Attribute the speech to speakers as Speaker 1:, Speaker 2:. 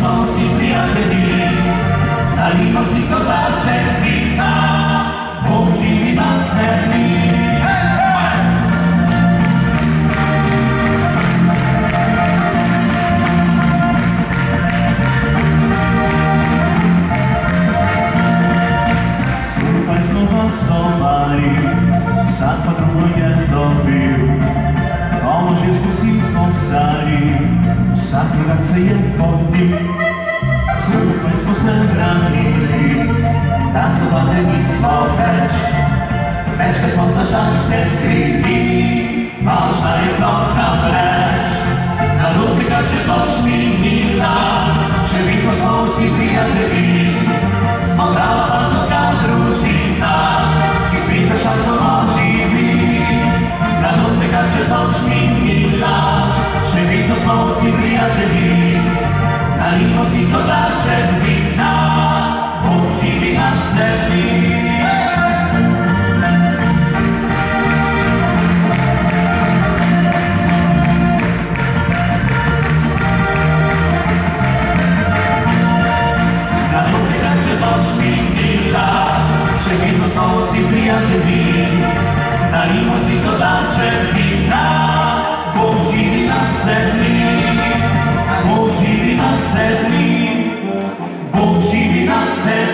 Speaker 1: sposi prijatelji, dalimo si kozače vina, Bog živi na sebi. Skupaj smo glasovali, sad pa drugo je dobil, pomož je skusi postali, vsak drugat se je potil. Skupaj smo se branili, tancovati nismo več kad smo za žal se strili, važna je ploha preč. Na Rusi kad češ noč minila, še vidno smo vsi prijatelji, smo prava fantovska družina, izbita šalkoma živi. Na Rusi kad češ noč minila, še vidno smo vsi prijatelji, dalimo si kozaček vina, Bog živi na sebi. Na Rusi kad češ noč minila, še vidno smo vsi prijatelji, dalimo si kozaček vina, Bog živi na sebi. Bog živi na sebi, Bog živi na sebi.